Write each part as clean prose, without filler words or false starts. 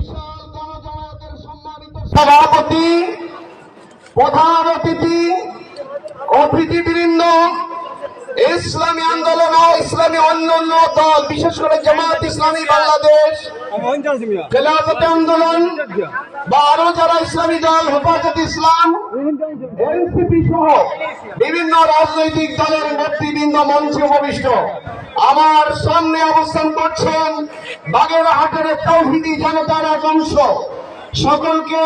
বিশাল গণজমায়েতের সম্মানিত সভাপতি, প্রধান অতিথি, অতিথিবৃন্দ, ইসলামী আন্দোলন ও ইসলামী অন্যান্য দল, বিশেষ করে জামাত ইসলামী বাংলাদেশ, খেলাফত আন্দোলন বা আরো যারা ইসলামী দল, হেফাজত ইসলাম, এনসিপি সহ বিভিন্ন রাজনৈতিক দলের নেতৃবৃন্দ মঞ্চে উপবিষ্ট, আমার সামনে অবস্থান করছেন বাগেরহাটের তৌহিদি জনতার এক অংশ। সকলকে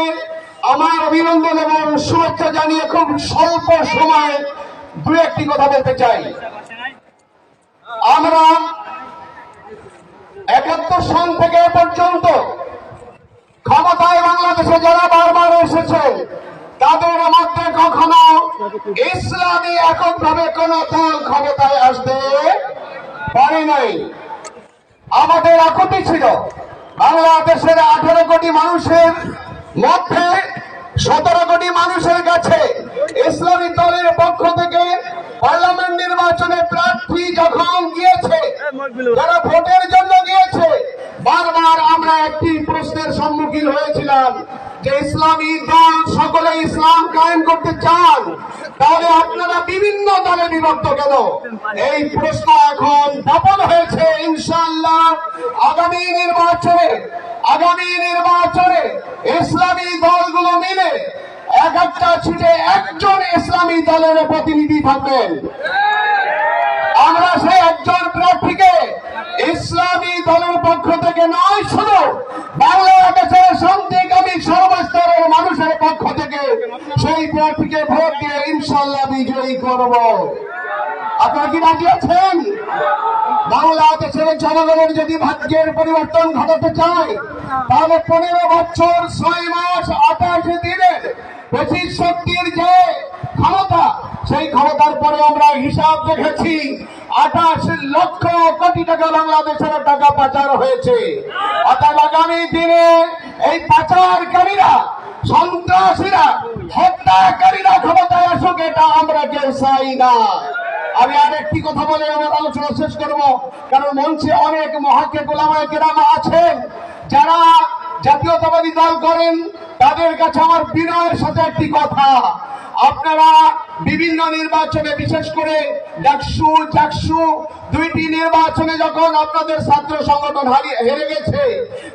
আমার অভিনন্দন এবং শুভেচ্ছা জানিয়ে খুব স্বল্প সময়ে দু একটি কথা বলতে চাই। আমরা ৭১ সন থেকে পর্যন্ত ক্ষমতায় বাংলাদেশে যারা বারবার এসেছে, তাদের মধ্যে কখনো ইসলামী এককভাবে কোন দল ক্ষমতায় আসতে পারে নাই। আমাদের আপত্তি ছিল বাংলাদেশের 18 কোটি মানুষের মধ্যে 17 কোটি মানুষের কাছে ইসলামী দলের পক্ষ থেকে পার্লামেন্ট নির্বাচনে প্রার্থী যখন গিয়েছে, যারা ভোটের জন্য গিয়েছে, বারবার আমরা একটি প্রশ্নের সম্মুখীন হয়েছিলাম যে ইসলামী দল সকলে ইসলাম কায়েম করতে চান, তাহলে আপনারা বিভিন্ন দলে বিভক্ত কেন? এই প্রশ্ন এখন দাপন হয়েছে। ইনশাআল্লাহ আগামী নির্বাচনে ইসলামী দলগুলো মিলে এক একটা সিটে একজন ইসলামী দলের প্রতিনিধি থাকবেন। আমরা সেই একজন প্রার্থীকে ইসলামী দলের পক্ষ থেকে নয়, শুধু বাংলাদেশের শান্তিকামী সর্বস্তরের মানুষের পক্ষ থেকে সেই প্রার্থীকে ভোট দিয়ে ইনশাআল্লাহ বিজয়ী করব। আপনারা কি রাজি আছেন? বাংলাদেশের জনগণের যদি ভাগ্যের পরিবর্তন ঘটাতে চায়, তাহলে 15 বছর 6 মাস 28 দিনের বেশি শক্তির যে ক্ষমতা, সেই ক্ষমতার পরে আমরা হিসাব দেখেছি 28 লক্ষ কোটি টাকা বাংলাদেশের টাকা পাচার হয়েছে। অর্থাৎ আগামী দিনে এই পাচারকারীরা, সন্ত্রাসীরা, হত্যাকারীরা ক্ষমতায় আসুক, এটা আমরা কেউ চাই না। আমি আর একটি কথা বলে আমার আলোচনা শেষ করব, কারণ মঞ্চে অনেক মুহাক্কিক উলামায়ে কেরাম আছেন যারা জাতীয়তাবাদী দল করেন। তাদের কাছে আমার বিনয়ের সাথে একটি কথা, আপনারা বিভিন্ন নির্বাচনে, বিশেষ করে জাকসু দুইটি নির্বাচনে যখন আপনাদের ছাত্র সংগঠন হেরে গেছে,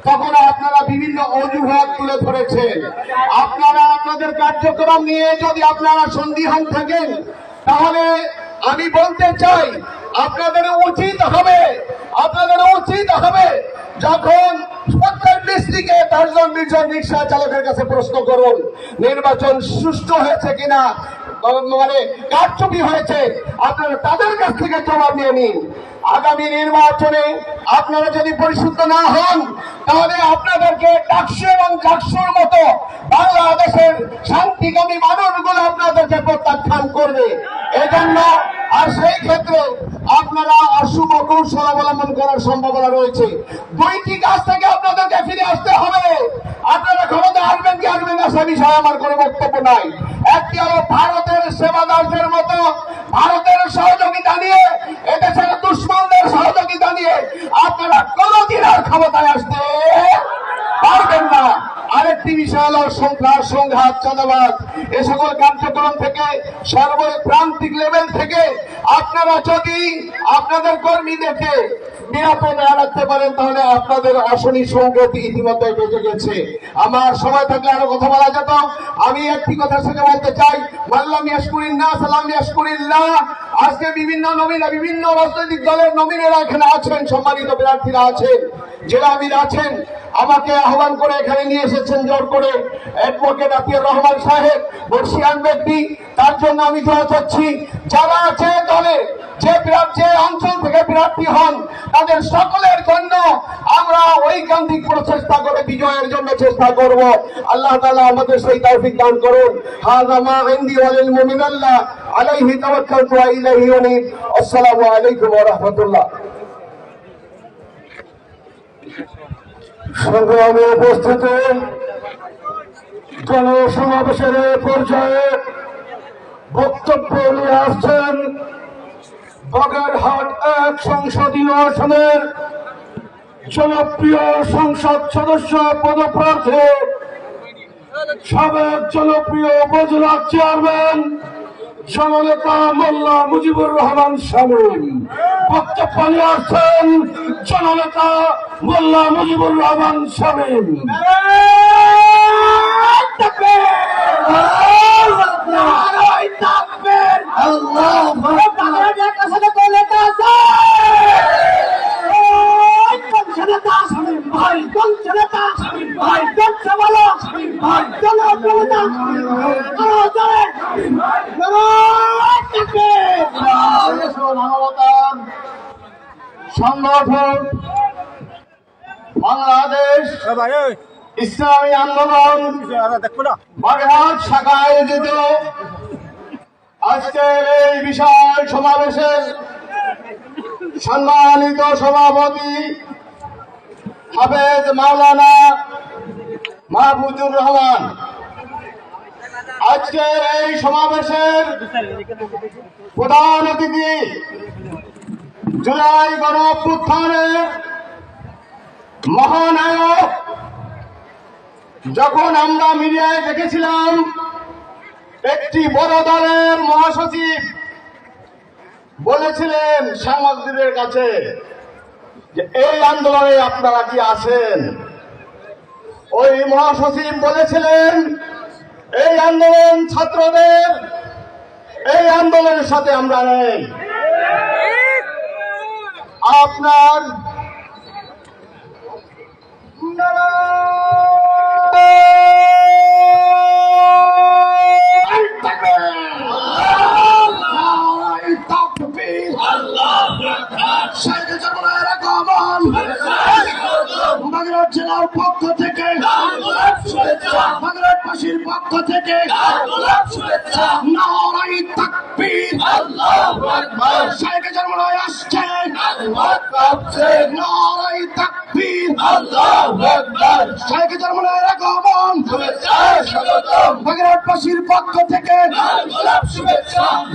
তখন আপনারা বিভিন্ন অজুহাত তুলে ধরেছেন। আপনারা আপনাদের কার্যক্রম নিয়ে যদি আপনারা সন্দিহান থাকেন, তাহলে আমি বলতে চাই আপনাদের উচিত হবে যখন প্রত্যেক ডিস্ট্রিক্টে 10-20 রিক্সা চালকের কাছে প্রশ্ন করুন নির্বাচন সুষ্ঠু হয়েছে কিনা, মানে কারচুপি হয়েছে, আপনারা তাদের কাছ থেকে জবাব নিয়ে নিন। আগামী নির্বাচনে আপনারা যদি পরিশুদ্ধ না হন, তাহলে আপনাদেরকে ডাকসু এবং জাকসুর মতো বাংলাদেশের শান্তিকামী মানুষগুলো আপনাদেরকে প্রত্যাখ্যান করবে। এজন্য আর সেই ক্ষেত্রে আপনারা অশুভ কৌশল অবলম্বন করার সম্ভাবনা রয়েছে। দুইটি কাজ থেকে আপনাদেরকে ফিরে আসতে হবে। আপনারা ক্ষমতা আসবেন কি আসবেন না সে বিষয়ে আমার কোনো বক্তব্য নাই। একটি হলো ভারতের সেবাদারদের মতো ভারতের সহযোগিতা নিয়ে, এদেশের দুশ্মনদের সহযোগিতা নিয়ে আপনারা কোনদিন আর ক্ষমতায় আসতে পারবেন না। আরেকটি বিষয় হল সন্ত্রাস, সংঘাত, চাঁদাবাদ, এ সকল কার্যক্রম থেকে সর্বপ্রান্তিক লেভেল থেকে আপনারা যদি আপনাদের কর্মীদেরকে নিরাপদ না রাখতে পারেন, তাহলে আপনাদের আসনি সংকেত ইতিমধ্যে বেজে গেছে। আমার সময় থাকলে আরো কথা বলা যেত। আমি একটি কথা সেটা বলতে চাই, মাল্লাম ইয়াশকুরিন্নাস সালাম ইয়াশকুরিল্লাহ। আজকে বিভিন্ন রাজনৈতিক দলের নমিনেরা এখানে আছেন, সম্মানিত প্রার্থীরা আছেন, জেলা আমির আছেন, আমাকে আহ্বান করে এখানে নিয়ে এসেছেন জোর করে অ্যাডভোকেট আতিয়ার রহমান সাহেব, বর্ষিয়ান ব্যক্তি। তার জন্য আমি দোয়া চাচ্ছি, যারা আছে দলে যে অঞ্চল থেকে প্রার্থী হন, তাদের সকলের জন্য আমরা ঐকান্তিক প্রচেষ্টা করে বিজয়ের জন্য চেষ্টা করব। আল্লাহ তাআলা আমাদের সেই তৌফিক দান করুন। হাযা মা ইনদি ওয়া লিল মুমিনিনা আলাইহি তাওয়াক্কালতু ওয়া ইলাইহি উনীব। আসসালামু আলাইকুম ওয়া রাহমাতুল্লাহ। সংগ্রামে উপস্থিত জনসমাবেশের পর্যায়ে বক্তব্য নিয়ে আসছেন বাগেরহাট 1 সংসদীয় আসনের জনপ্রিয় সংসদ সদস্য পদপ্রার্থী সাবেক জনপ্রিয় উপজেলা চেয়ারম্যান জননেতা মোল্লা মুজিবুর রহমান শামীম বক্তব্য নিয়ে আসছেন জননেতা মোল্লা মুজিবুর রহমান শামীম। সংগঠন বাংলাদেশ ইসলামী আন্দোলন বাগেরহাট শাখা আয়োজিত আজকের এই বিশাল সমাবেশের সম্মানিত সভাপতি হাফেজ মাওলানা মাহফুজুর রহমান, আজকের এই সমাবেশের প্রধান অতিথি জুলাই গণ অভ্যুত্থানের মহানায়ক, যখন আমরা মিডিয়ায় দেখেছিলাম একটি বড় দলের মহাসচিব বলেছিলেন সাংবাদিকদের কাছে যে এই আন্দোলনে আপনারা কি আছেন, ওই মহাসচিব বলেছিলেন এই আন্দোলন ছাত্রদের, এই আন্দোলনের সাথে আমরা নেই। আপনার বাগেরহাট জেলার পক্ষ থেকে, বাগেরহাটবাসীর পক্ষ থেকে নারায়ে তাকবীর, শাইখ জামাল আসছে, নারায়ে তাকবীর, শাইখ জামালের আগমন, বাগেরহাটবাসীর পক্ষ থেকে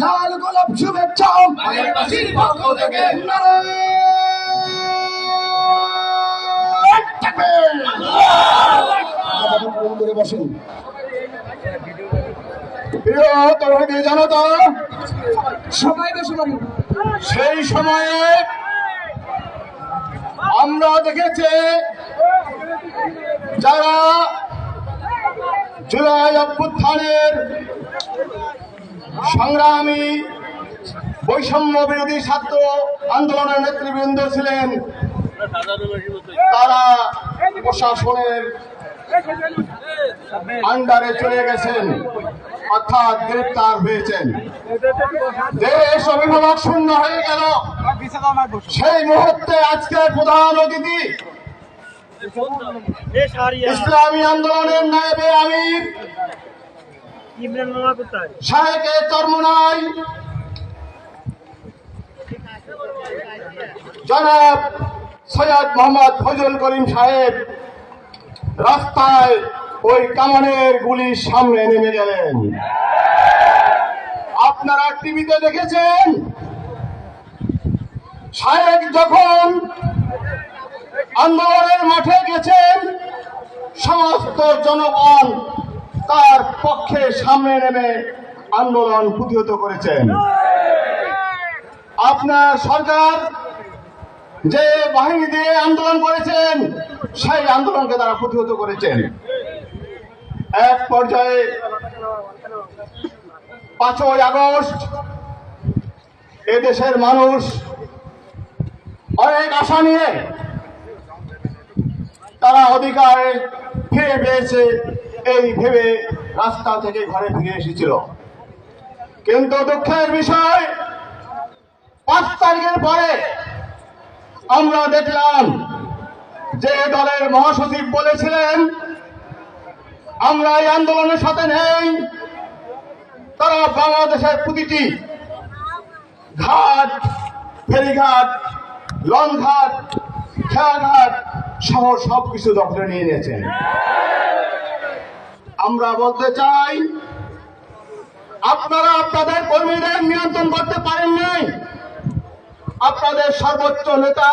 লাল গোলাপ শুভেচ্ছা, বাগেরহাটবাসীর পক্ষ থেকে নারায়ে বসেন। জানো তো সবাই বসে পড়ি। সেই সময়ে আমরা দেখেছি যারা জুলাই অভ্যুত্থানের সংগ্রামী বৈষম্য বিরোধী ছাত্র আন্দোলনের নেতৃবৃন্দ ছিলেন, তারা প্রশাসনের আন্ডারে চলে গেছেন, অর্থাৎ গ্রেপ্তার হয়েছেন। দেশ অভিভাবক শূন্য হয়ে গেল। সেই মুহূর্তে আজকের প্রধান অতিথি ইসলামী আন্দোলনের নায়েবে আমির শাহেকে চরমোনাই জনাব সৈয়দ মোহাম্মদ ফজল করিম সাহেব রাস্তায় ওই কামানের গুলির সামনে নেমে গেলেন। আপনারা টিভিতে দেখেছেন, শাহেক যখন আন্দোলনের মাঠে গেছেন, সমস্ত জনগণ তার পক্ষে সামনে নেমে আন্দোলন প্রতিহত করেছেন। আপনার সরকার যে বাহিনী দিয়ে আন্দোলন করেছেন, সেই আন্দোলনকে তারা প্রতিহত করেছেন। এক পর্যায়ে 5ই আগস্ট এদেশের মানুষ অনেক আশা নিয়ে তারা অধিকার ফিরে পেয়েছে এই ভেবে রাস্তা থেকে ঘরে ফিরে এসেছিল। কিন্তু দুঃখের বিষয়, 5 তারিখের পরে আমরা দেখলাম যে দলের মহাসচিব বলেছিলেন আমরা এই আন্দোলনের সাথে নেই, তারা বাংলাদেশের প্রতিটি ঘাট, ফেরিঘাট, লঞ্চঘাট, খেয়াঘাট সহ সবকিছু দখলে নিয়ে নিয়েছেন। আমরা বলতে চাই, আপনারা আপনাদের কর্মীদের নিয়ন্ত্রণ করতে পারেন নাই। আপনাদের সর্বোচ্চ নেতা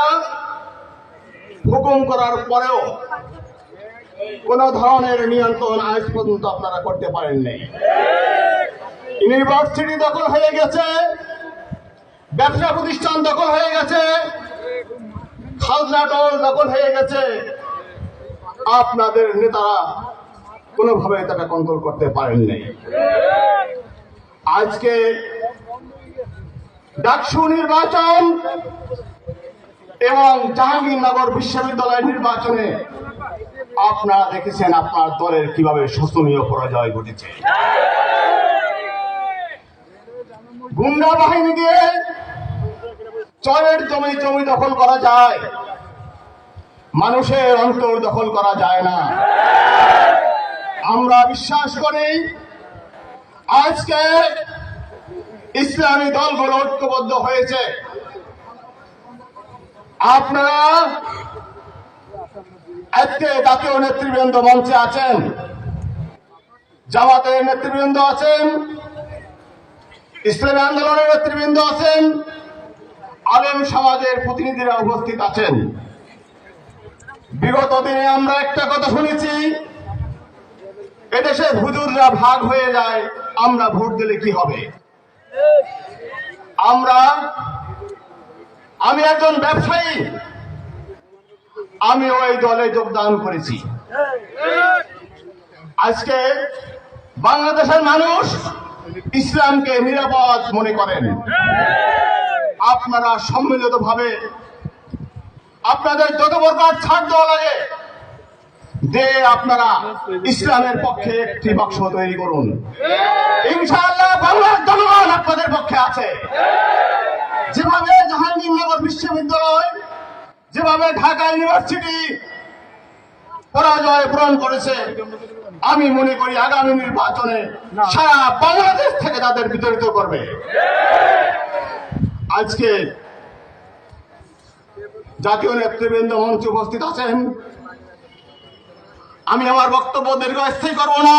হুকুম করার পরেও কোন ধরনের নিয়ন্ত্রণ আজ পর্যন্ত আপনারা করতে পারেন নাই। ইউনিভার্সিটি দখল হয়ে গেছে, ব্যবসা প্রতিষ্ঠান দখল হয়ে গেছে, খাজনা টোল দখল হয়ে গেছে। আপনাদের নেতারা কোনোভাবে তাকে কন্ট্রোল করতে পারেন নাই। আজকে ডাকসু নির্বাচন এবং জাহাঙ্গীরনগর বিশ্ববিদ্যালয় নির্বাচনে আপনারা দেখেছেন আপনার দলের কিভাবে শোচনীয় পরাজয় ঘটেছে। গুন্ডা বাহিনী দিয়ে চরের জমি দখল করা যায়, মানুষের অন্তর দখল করা যায় না। আমরা বিশ্বাস করি আজকে ইসলামী দলগুলো ঐক্যবদ্ধ হয়েছে। আপনারা আজকে জাতীয় নেতৃবৃন্দ মঞ্চে আছেন, জামাতের নেতৃবৃন্দ আছেন, ইসলামী আন্দোলনের নেতৃবৃন্দ আছেন, আলেম সমাজের প্রতিনিধিরা উপস্থিত আছেন। বিগত দিনে আমরা একটা কথা শুনেছি, এদেশে হুজুররা ভাগ হয়ে যায়, আমরা ভোট দিলে কি হবে। আমি একজন ব্যবসায়ী, আমি ওই দলে যোগদান করেছি। আজকে বাংলাদেশের মানুষ ইসলামকে নিরাপদ মনে করেন। আপনারা সম্মিলিতভাবে আপনাদের যত প্রকার ছাড় দেওয়া লাগে দিয়ে আপনারা ইসলামের পক্ষে একটি বাক্স তৈরি করুন। ইনশাআল্লাহ বাংলার জনগণ আপনাদের পক্ষে আছে। যেভাবে জাহাঙ্গীরনগর বিশ্ববিদ্যালয়, যেভাবে ঢাকা ইউনিভার্সিটি পরাজয় পূরণ করেছে, আমি মনে করি আগামী নির্বাচনে সারা বাংলাদেশ থেকে তাদের বিতাড়িত করবে। আজকে জাতীয় নেতৃবৃন্দ মঞ্চে উপস্থিত আছেন। আমি আমার বক্তব্য দীর্ঘস্থায়ী করব না।